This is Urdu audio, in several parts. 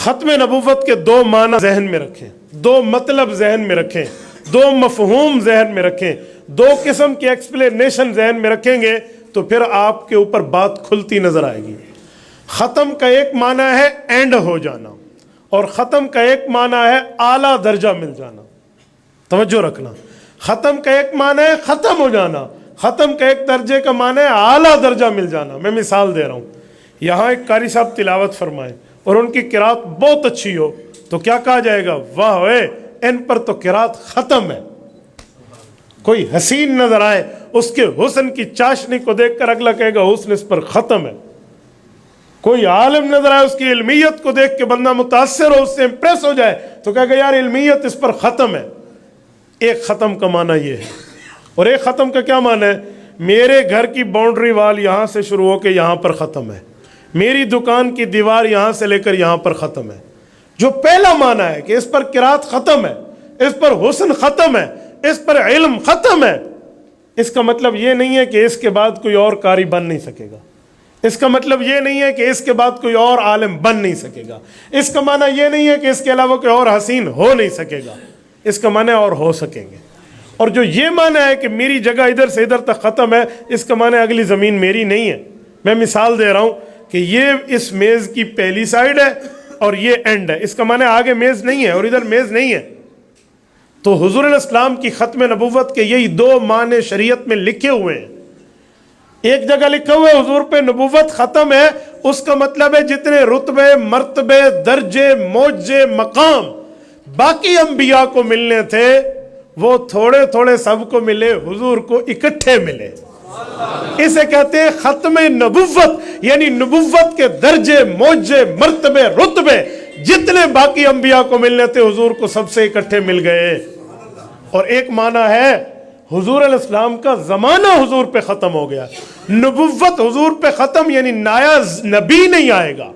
ختم نبوت کے دو معنی ذہن میں رکھیں، دو مطلب ذہن میں رکھیں، دو مفہوم ذہن میں رکھیں، دو قسم کی ایکسپلینیشن ذہن میں رکھیں گے تو پھر آپ کے اوپر بات کھلتی نظر آئے گی۔ ختم کا ایک معنی ہے اینڈ ہو جانا، اور ختم کا ایک معنی ہے اعلیٰ درجہ مل جانا۔ توجہ رکھنا، ختم کا ایک معنی ہے ختم ہو جانا، ختم کا ایک درجے کا معنی ہے اعلیٰ درجہ مل جانا۔ میں مثال دے رہا ہوں، یہاں ایک قاری صاحب تلاوت فرمائیں اور ان کی قرات بہت اچھی ہو تو کیا کہا جائے گا؟ واہ وے، ان پر تو قرات ختم ہے۔ کوئی حسین نظر آئے، اس کے حسن کی چاشنی کو دیکھ کر اگلا کہے گا حسن اس پر ختم ہے۔ کوئی عالم نظر آئے، اس کی علمیت کو دیکھ کے بندہ متاثر ہو، اس سے امپریس ہو جائے تو کہے گا یار علمیت اس پر ختم ہے۔ ایک ختم کا معنی یہ ہے، اور ایک ختم کا کیا معنی ہے؟ میرے گھر کی باؤنڈری وال یہاں سے شروع ہو کے یہاں پر ختم ہے، میری دکان کی دیوار یہاں سے لے کر یہاں پر ختم ہے۔ جو پہلا معنی ہے کہ اس پر قرات ختم ہے، اس پر حسن ختم ہے، اس پر علم ختم ہے، اس کا مطلب یہ نہیں ہے کہ اس کے بعد کوئی اور قاری بن نہیں سکے گا۔ اس کا مطلب یہ نہیں ہے کہ اس کے بعد کوئی اور عالم بن نہیں سکے گا۔ اس کا معنی یہ نہیں ہے کہ اس کے علاوہ کوئی اور حسین ہو نہیں سکے گا۔ اس کا معنی اور ہو سکیں گے۔ اور جو یہ معنی ہے کہ میری جگہ ادھر سے ادھر تک ختم ہے، اس کا معنی اگلی زمین میری نہیں ہے۔ میں مثال دے رہا ہوں کہ یہ اس میز کی پہلی سائڈ ہے اور یہ اینڈ ہے، اس کا معنی آگے میز نہیں ہے اور ادھر میز نہیں ہے۔ تو حضور علیہ السلام کی ختم نبوت کے یہی دو معنی شریعت میں لکھے ہوئے ہیں۔ ایک جگہ لکھا ہوا ہے حضور پہ نبوت ختم ہے، اس کا مطلب ہے جتنے رتبے، مرتبے، درجے، معجزے، مقام باقی انبیاء کو ملنے تھے وہ تھوڑے تھوڑے سب کو ملے، حضور کو اکٹھے ملے۔ اسے کہتے ہیں ختم نبوت، یعنی نبوت کے درجے، معجزے، مرتبے، رتبے جتنے باقی انبیاء کو ملنے تھے حضور کو سب سے اکٹھے مل گئے۔ اور ایک معنی ہے حضور علیہ السلام کا زمانہ حضور پہ ختم ہو گیا، نبوت حضور پہ ختم، یعنی نیا نبی نہیں آئے گا۔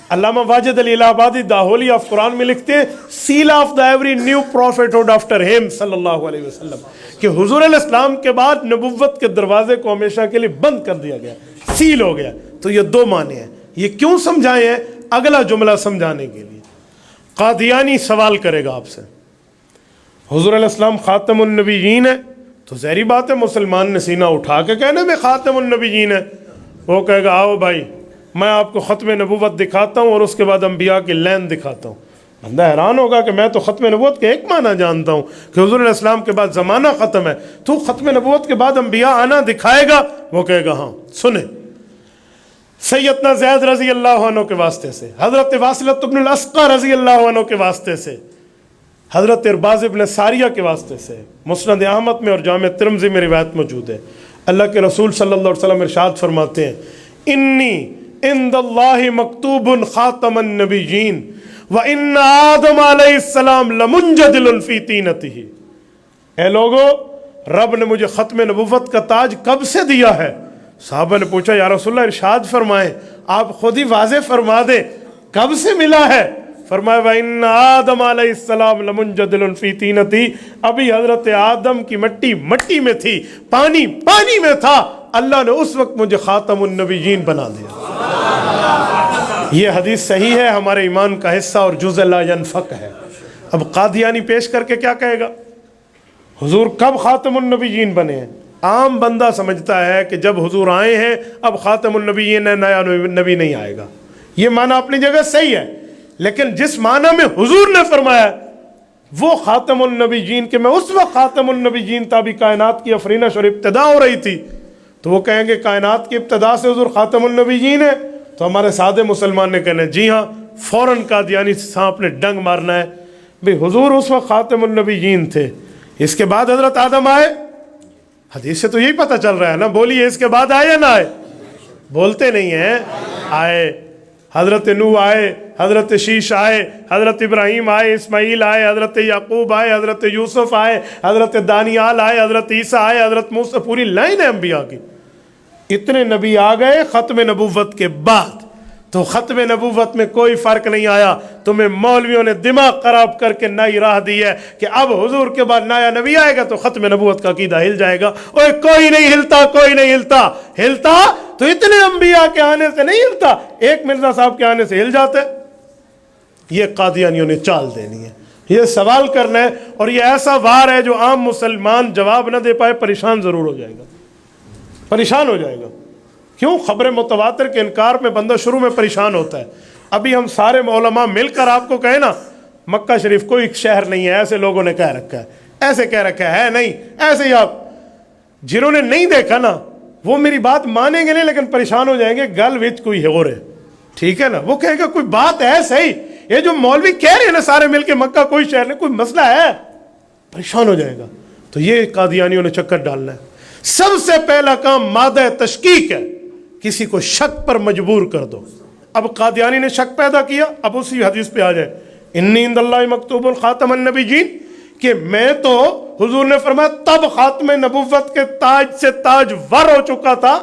علامہ واجد علی الہ آبادی داہولی آف قرآن میں لکھتے ہیں seal of the every new prophethood after him صلی اللہ علیہ وسلم، کہ حضور علیہ السلام کے بعد نبوت کے دروازے کو ہمیشہ کے لیے بند کر دیا گیا، سیل ہو گیا۔ تو یہ دو معنی ہیں۔ یہ کیوں سمجھائے ہیں؟ اگلا جملہ سمجھانے کے لیے۔ قادیانی سوال کرے گا آپ سے، حضور علیہ السلام خاتم النبیین ہے تو ظاہری بات ہے مسلمان نے سینہ اٹھا کے کہنا میں خاتم النبیین ہے۔ وہ کہے گا آؤ بھائی میں آپ کو ختم نبوت دکھاتا ہوں اور اس کے بعد انبیاء کی لین دکھاتا ہوں۔ بندہ حیران ہوگا کہ میں تو ختم نبوت کے ایک معنی جانتا ہوں کہ حضور علیہ السلام کے بعد زمانہ ختم ہے، تو ختم نبوت کے بعد انبیاء آنا دکھائے گا؟ وہ کہے گا ہاں۔ سنیں، سیدنا زید رضی اللہ عنہ کے واسطے سے، حضرت واصلۃ بن الاسقع رضی اللہ عنہ کے واسطے سے، حضرت ارباز ابن ساریہ کے واسطے سے مسند احمد میں اور جامع ترمذی میں روایت موجود ہے۔ اللہ کے رسول صلی اللہ علیہ وسلم ارشاد فرماتے ہیں انی عند اللہ مکتوب خاتم النبیین وان آدم علیہ السلام لمنجدل فی طینتہ۔ اے لوگو، رب نے مجھے ختم نبوت کا تاج کب سے دیا ہے؟ صحابہ نے پوچھا یا رسول اللہ ارشاد فرمائیں، آپ خود ہی واضح فرما دیں کب سے ملا ہے؟ فرمایا وَإِنَّ آدم علیہ السلام لَمُنْجَدِلٌ فِي طِينَتِهِ، ابھی حضرت آدم کی مٹی مٹی میں تھی، پانی پانی میں تھا، اللہ نے اس وقت مجھے خاتم النبیین بنا دیا۔ یہ حدیث صحیح ہے، ہمارے ایمان کا حصہ اور جزء لا ينفک ہے۔ اب قادیانی پیش کر کے کیا کہے گا؟ حضور کب خاتم النبیین بنے ہیں؟ عام بندہ سمجھتا ہے کہ جب حضور آئے ہیں اب خاتم النبیین ہے، نیا نبی نہیں آئے گا۔ یہ معنی اپنی جگہ صحیح ہے، لیکن جس معنی میں حضور نے فرمایا وہ خاتم النبیین کہ میں اس وقت خاتم النبیین تھا بھی کائنات کی افرینش اور ابتدا ہو رہی تھی، تو وہ کہیں گے کائنات کی ابتدا سے حضور خاتم النبیین ہے، تو ہمارے سادے مسلمان نے کہنا جی ہاں، فوراً قادیانی سانپ نے ڈنگ مارنا ہے بھئی حضور اس وقت خاتم النبیین تھے، اس کے بعد حضرت آدم آئے۔ حدیث سے تو یہی پتہ چل رہا ہے نا، بولیے اس کے بعد آئے یا نہ آئے؟ بولتے نہیں ہیں۔ آئے، حضرت نوح آئے، حضرت شیش آئے، حضرت ابراہیم آئے، اسماعیل آئے، حضرت یعقوب آئے، حضرت یوسف آئے، حضرت دانیال آئے، حضرت عیسیٰ آئے، حضرت موسیٰ، پوری لائن ہے انبیاء کی۔ اتنے نبی آ گئے ختم نبوت کے بعد، تو ختم نبوت میں کوئی فرق نہیں آیا۔ تمہیں مولویوں نے دماغ خراب کر کے نئی راہ دی ہے کہ اب حضور کے بعد نیا نبی آئے گا تو ختم نبوت کا عقیدہ ہل جائے گا۔ اوے کوئی نہیں ہلتا، کوئی نہیں ہلتا، ہلتا تو اتنے انبیاء کے آنے سے نہیں ہلتا، ایک مرزا صاحب کے آنے سے ہل جاتے۔ یہ قادیانیوں نے چال دینی ہے، یہ سوال کرنا ہے، اور یہ ایسا وار ہے جو عام مسلمان جواب نہ دے پائے پریشان ضرور ہو جائے گا، پریشان ہو جائے گا۔ کیوں؟ خبر متواتر کے انکار میں بندہ شروع میں پریشان ہوتا ہے۔ ابھی ہم سارے علماء مل کر آپ کو کہیں نا مکہ شریف کوئی شہر نہیں ہے، ایسے لوگوں نے کہہ رکھا ہے، ایسے کہہ رکھا ہے نہیں، ایسے ہی آپ جنہوں نے نہیں دیکھا نا وہ میری بات مانیں گے نہیں، لیکن پریشان ہو جائیں گے، گل وچ کوئی ہے اور ہے، ٹھیک ہے نا، وہ کہے گا کوئی بات ہے صحیح، یہ جو مولوی کہہ رہے ہیں نا سارے مل کے مکہ کوئی شہر نہیں، کوئی مسئلہ ہے، پریشان ہو جائے گا۔ تو یہ قادیانیوں نے چکر ڈالنا ہے۔ سب سے پہلا کام مادہ تشکیک ہے، کسی کو شک پر مجبور کر دو۔ اب قادیانی نے شک پیدا کیا، اب اسی حدیث پہ آ جائے، انی عند اللہ مکتوب خاتم النبیین، کہ میں تو حضور نے فرمایا تب ختم نبوت کے تاج سے تاج ور ہو چکا تھا،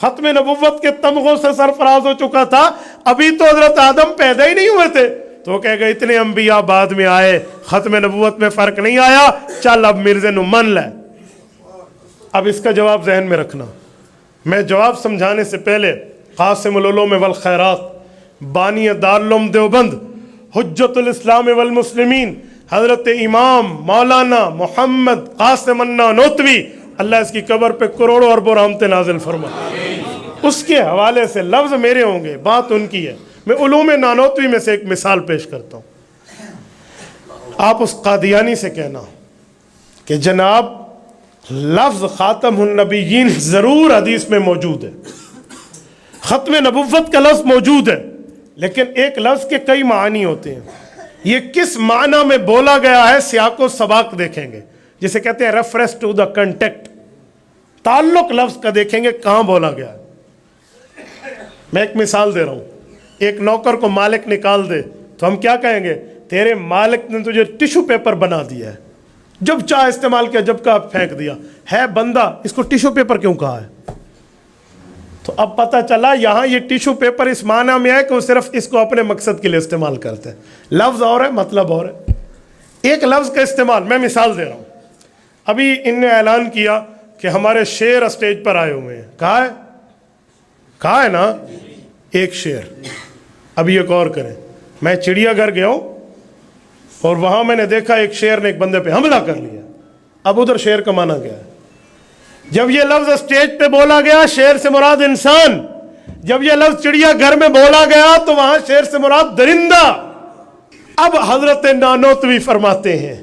ختم نبوت کے تمغوں سے سرفراز ہو چکا تھا، ابھی تو حضرت آدم پیدا ہی نہیں ہوئے تھے۔ تو وہ کہے گا اتنے انبیاء بعد میں آئے، ختم نبوت میں فرق نہیں آیا، چل اب مرزے نو من لے۔ اب اس کا جواب ذہن میں رکھنا، میں جواب سمجھانے سے پہلے قاسم العلوم والخیرات، بانی دارالعلوم دیوبند، حجت الاسلام والمسلمین، حضرت امام مولانا محمد قاسم نانوتوی، اللہ اس کی قبر پہ کروڑوں اربوں رحمتیں نازل فرمائے، اس کے حوالے سے لفظ میرے ہوں گے، بات ان کی ہے۔ میں علوم نانوتوی میں سے ایک مثال پیش کرتا ہوں۔ آپ اس قادیانی سے کہنا کہ جناب لفظ خاتم النبیین ضرور حدیث میں موجود ہے، ختم نبوت کا لفظ موجود ہے، لیکن ایک لفظ کے کئی معنی ہوتے ہیں، یہ کس معنی میں بولا گیا ہے سیاق و سباق دیکھیں گے، جسے کہتے ہیں ریفرنس ٹو دا کنٹیکٹ، تعلق لفظ کا دیکھیں گے کہاں بولا گیا ہے۔ میں ایک مثال دے رہا ہوں، ایک نوکر کو مالک نکال دے تو ہم کیا کہیں گے؟ تیرے مالک نے تجھے ٹیشو پیپر بنا دیا ہے، جب چاہ استعمال کیا، جب کہا پھینک دیا، ہے بندہ، اس کو ٹیشو پیپر کیوں کہا ہے؟ تو اب پتہ چلا یہاں یہ ٹیشو پیپر اس معنی میں ہے کہ وہ صرف اس کو اپنے مقصد کے لیے استعمال کرتے ہیں، لفظ اور ہے مطلب اور ہے۔ ایک لفظ کا استعمال، میں مثال دے رہا ہوں، ابھی ان نے اعلان کیا کہ ہمارے شیر اسٹیج پر آئے ہوئے ہیں، کہا ہے نا ایک شیر۔ ابھی ایک اور کریں، میں چڑیا گھر گیا ہوں اور وہاں میں نے دیکھا ایک شیر نے ایک بندے پہ حملہ کر لیا، اب ادھر شیر کا معنی کیا ہے؟ جب یہ لفظ اسٹیج پہ بولا گیا شیر سے مراد انسان، جب یہ لفظ چڑیا گھر میں بولا گیا تو وہاں شیر سے مراد درندہ۔ اب حضرت نانوتوی فرماتے ہیں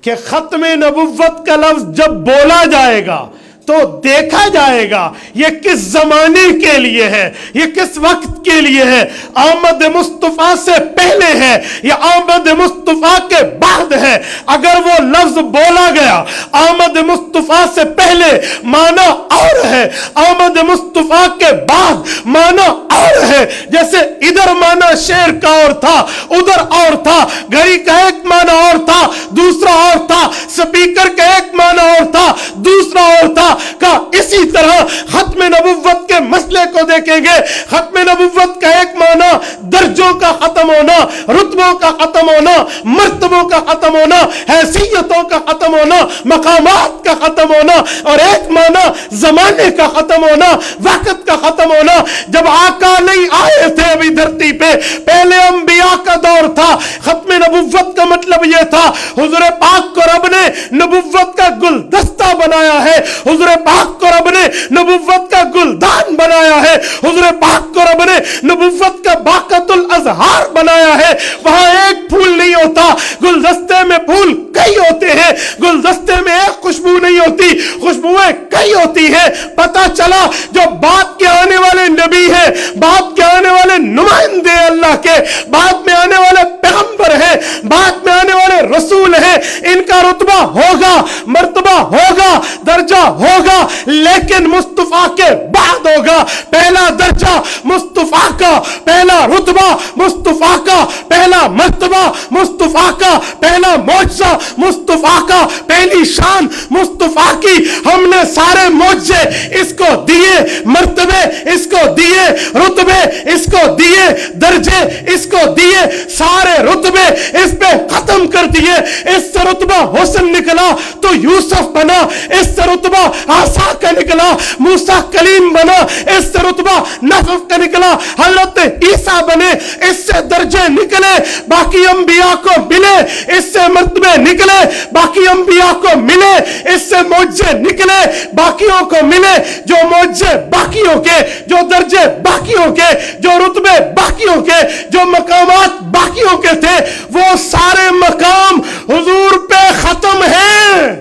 کہ ختم نبوت کا لفظ جب بولا جائے گا تو دیکھا جائے گا یہ کس زمانے کے لیے ہے، یہ کس وقت کے لیے ہے، آمد مصطفیٰ سے پہلے ہے یا آمد مصطفیٰ کے بعد ہے۔ اگر وہ لفظ بولا گیا آمد مصطفیٰ سے پہلے معنی اور ہے، آمد مصطفیٰ کے بعد معنی اور ہے، جیسے ادھر معنی شیر کا اور تھا، ادھر اور تھا، گھڑی کا ایک معنی اور تھا، دوسرا اور تھا، سپیکر کا ایک معنی اور تھا، دوسرا اور تھا، کا اسی طرح ختم نبوت کے مسئلے کو دیکھیں گے۔ ختم نبوت کا ایک معنی درجوں کا ختم ہونا، رتبوں کا ختم ہونا، مرتبوں کا ختم ہونا، حیثیتوں کا ختم ہونا، مقامات کا ختم ہونا، اور ایک معنی زمانے کا ختم ہونا، وقت کا ختم ہونا۔ جب آقا نہیں آئے تھے ابھی دھرتی پہ، پہلے انبیاء کا دور تھا، ختم نبوت کا مطلب یہ تھا حضور پاک کو رب نے نبوت کا گلدستہ بنایا ہے، حضور پاک کو رب نے نبوت کا گلدان بنایا ہے، حضور پاک کو رب نے نبوت کا باقت الازہار بنایا ہے۔ وہاں ایک پھول نہیں ہوتا، گلدستے میں پھول کئی ہوتے ہیں، گلدستے میں ایک خوشبو نہیں ہوتی، خوشبوئیں کئی ہوتی ہیں۔ پتہ چلا جو بعد کے آنے والے نبی ہیں، بعد کے آنے والے نمائندے اللہ کے، بعد میں آنے والے پیغمبر ہیں، بعد میں آنے والے رسول ہیں، ان کا رتبہ ہوگا، مرتبہ ہوگا، درجہ ہوگا، لیکن مصطفیٰ کے بعد ہوگا۔ پہلا درجہ مصطفیٰ کا، پہلا رتبہ مصطفیٰ کا، پہلا مرتبہ مصطفیٰ کا، پہلا معجزہ مصطفیٰ کا، پہلی شان مصطفیٰ کی، ہم نے سارے معجزے اس کو دیے، مرتبے اس کو دیے، رتبے اس کو دیے، درجے اس کو دیے، سارے رتبے اس پہ ختم کر دیے۔ اس سے رتبہ حسن نکلا تو یوسف بنا، اس سے رتبہ عیسیٰ کا نکلا موسیٰ کلیم بنا، اس سے رتبہ نصف کا نکلا حضرت عیسیٰ بنے، اس سے درجے نکلے باقی انبیاء کو ملے، اس سے مرتبے نکلے باقی انبیاء کو ملے، اس سے معجزے نکلے باقیوں کو ملے، جو معجزے باقیوں کے، جو درجے باقیوں کے، جو رتبے باقیوں کے، جو مقامات باقیوں کے تھے، وہ سارے مقام حضور پہ ختم ہیں۔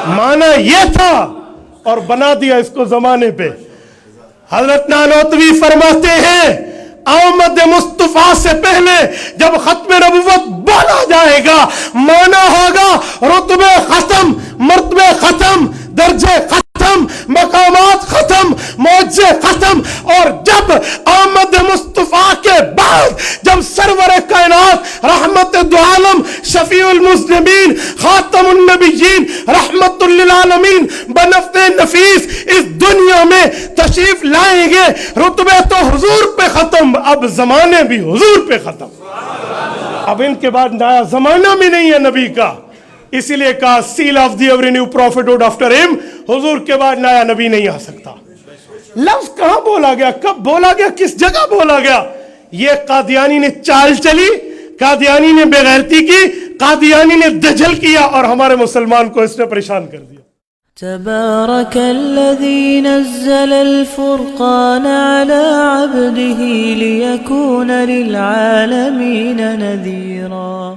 معنی یہ تھا اور بنا دیا اس کو زمانے پہ۔ حضرت نانوتوی فرماتے ہیں آمد مصطفیٰ سے پہلے جب ختم نبوت بولا جائے گا، مانا ہوگا رتبے ختم، مرتبے ختم، درجے ختم، مقامات ختم، معجزے ختم۔ اور جب آمد مصطفیٰ کے بعد جب سرور کائنات رحمت دو عالم شفیع المذنبین خاتم النبیین رحمت للعالمین بنفس نفیس اس دنیا میں تشریف لائیں گے، رتبے تو حضور پہ ختم، اب زمانے بھی حضور پہ ختم۔ اب ان کے بعد نیا زمانہ بھی نہیں ہے نبی کا، اسی لیے کہا seal of the every new prophet after ہم، حضور کے بعد نیا نبی نہیں آ سکتا۔ لفظ کہاں بولا گیا، کب بولا گیا، کس جگہ بولا گیا؟ یہ قادیانی نے چال چلی، قادیانی نے بے غیرتی کی، قادیانی نے دجل کیا اور ہمارے مسلمان کو اس نے پریشان کر دیا۔ تبارك الذي نزل الفرقان على عبده ليكون للعالمين نذيرا